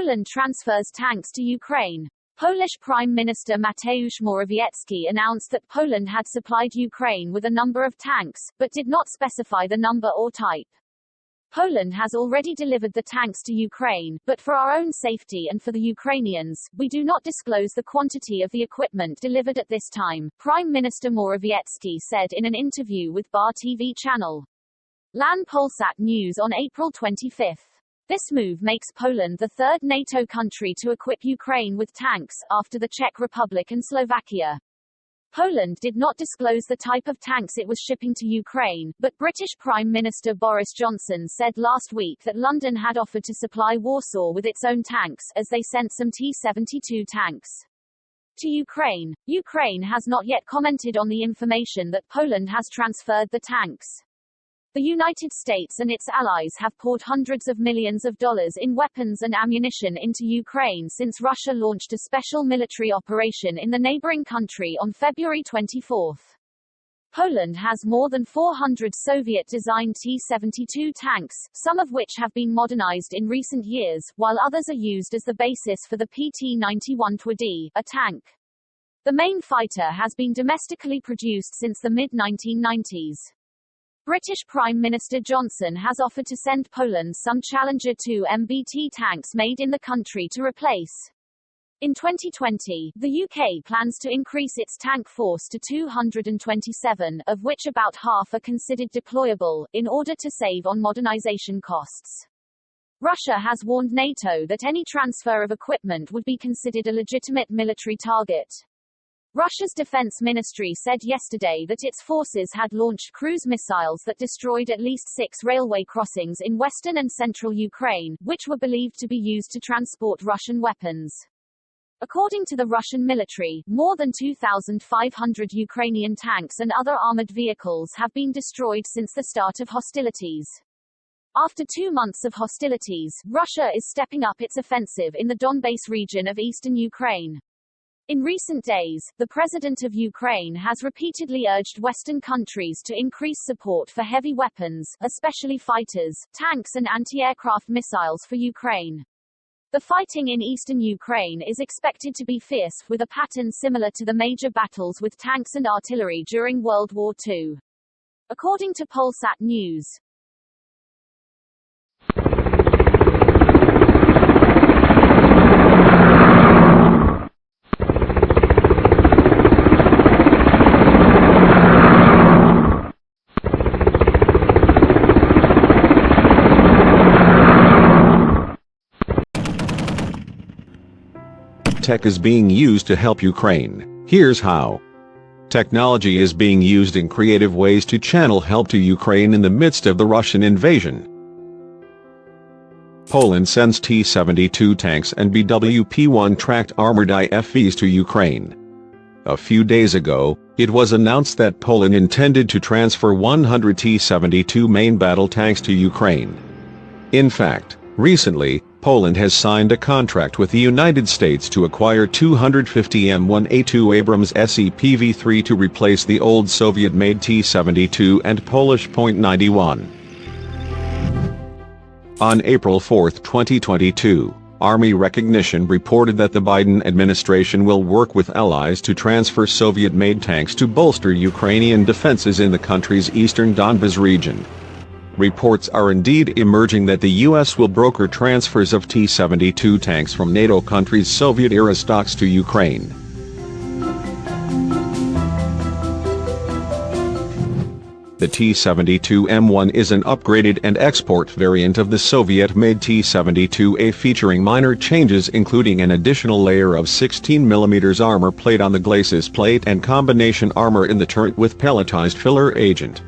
Poland transfers tanks to Ukraine. Polish Prime Minister Mateusz Morawiecki announced that Poland had supplied Ukraine with a number of tanks, but did not specify the number or type. Poland has already delivered the tanks to Ukraine, but for our own safety and for the Ukrainians, we do not disclose the quantity of the equipment delivered at this time, Prime Minister Morawiecki said in an interview with Bar TV channel LAN Polsat News on April 25. This move makes Poland the third NATO country to equip Ukraine with tanks, after the Czech Republic and Slovakia. Poland did not disclose the type of tanks it was shipping to Ukraine, but British Prime Minister Boris Johnson said last week that London had offered to supply Warsaw with its own tanks, as they sent some T-72 tanks to Ukraine. Ukraine has not yet commented on the information that Poland has transferred the tanks. The United States and its allies have poured hundreds of millions of dollars in weapons and ammunition into Ukraine since Russia launched a special military operation in the neighboring country on February 24. Poland has more than 400 Soviet-designed T-72 tanks, some of which have been modernized in recent years, while others are used as the basis for the PT-91 Twardy, a tank. The main fighter has been domestically produced since the mid-1990s. British Prime Minister Johnson has offered to send Poland some Challenger 2 MBT tanks made in the country to replace. In 2020, the UK plans to increase its tank force to 227, of which about half are considered deployable, in order to save on modernization costs. Russia has warned NATO that any transfer of equipment would be considered a legitimate military target. Russia's defense ministry said yesterday that its forces had launched cruise missiles that destroyed at least 6 railway crossings in western and central Ukraine, which were believed to be used to transport Russian weapons. According to the Russian military, more than 2,500 Ukrainian tanks and other armored vehicles have been destroyed since the start of hostilities. After 2 months of hostilities, Russia is stepping up its offensive in the Donbas region of eastern Ukraine. In recent days, the President of Ukraine has repeatedly urged Western countries to increase support for heavy weapons, especially fighters, tanks and anti-aircraft missiles for Ukraine. The fighting in eastern Ukraine is expected to be fierce, with a pattern similar to the major battles with tanks and artillery during World War II. According to Polsat News, tech is being used to help Ukraine. Here's how. Technology is being used in creative ways to channel help to Ukraine in the midst of the Russian invasion. Poland sends T-72 tanks and BWP-1 tracked armored IFVs to Ukraine. A few days ago, it was announced that Poland intended to transfer 100 T-72 main battle tanks to Ukraine. In fact, recently, Poland has signed a contract with the United States to acquire 250 M1A2 Abrams SEPV-3 to replace the old Soviet-made T-72 and Polish .91. On April 4, 2022, Army Recognition reported that the Biden administration will work with allies to transfer Soviet-made tanks to bolster Ukrainian defenses in the country's eastern Donbas region. Reports are indeed emerging that the U.S. will broker transfers of T-72 tanks from NATO countries' Soviet-era stocks to Ukraine. The T-72 M1 is an upgraded and export variant of the Soviet-made T-72A, featuring minor changes including an additional layer of 16mm armor plate on the glacis plate and combination armor in the turret with pelletized filler agent.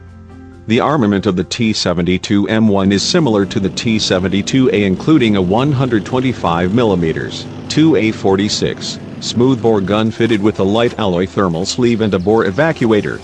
The armament of the T-72 M1 is similar to the T-72A, including a 125mm, 2A46, smoothbore gun fitted with a light alloy thermal sleeve and a bore evacuator.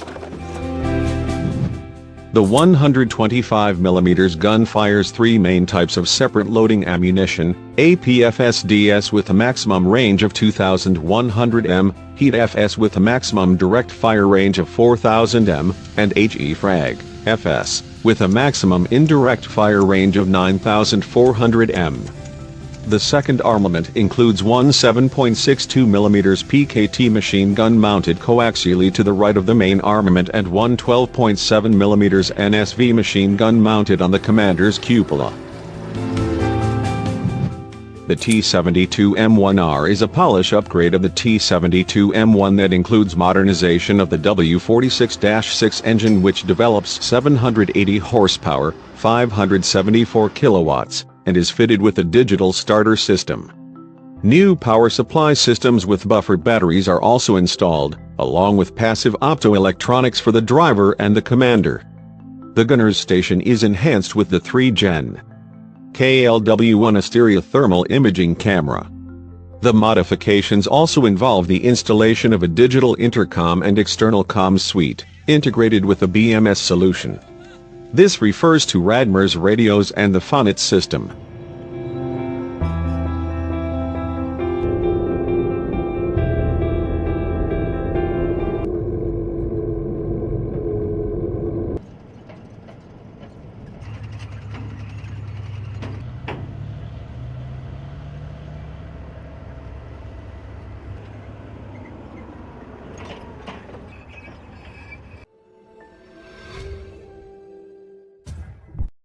The 125mm gun fires 3 main types of separate loading ammunition: APFSDS with a maximum range of 2100 m, HEAT-FS with a maximum direct fire range of 4000 m, and HE-FRAG FS, with a maximum indirect fire range of 9,400 m. The second armament includes one 7.62 mm PKT machine gun mounted coaxially to the right of the main armament and one 12.7 mm NSV machine gun mounted on the commander's cupola. The T-72M1R is a Polish upgrade of the T-72M1 that includes modernization of the W46-6 engine, which develops 780 horsepower, 574 kilowatts, and is fitted with a digital starter system. New power supply systems with buffered batteries are also installed, along with passive optoelectronics for the driver and the commander. The gunner's station is enhanced with the 3-Gen KLW1 stereothermal imaging camera. The modifications also involve the installation of a digital intercom and external comms suite, integrated with a BMS solution. This refers to Radmer's radios and the Fonit system.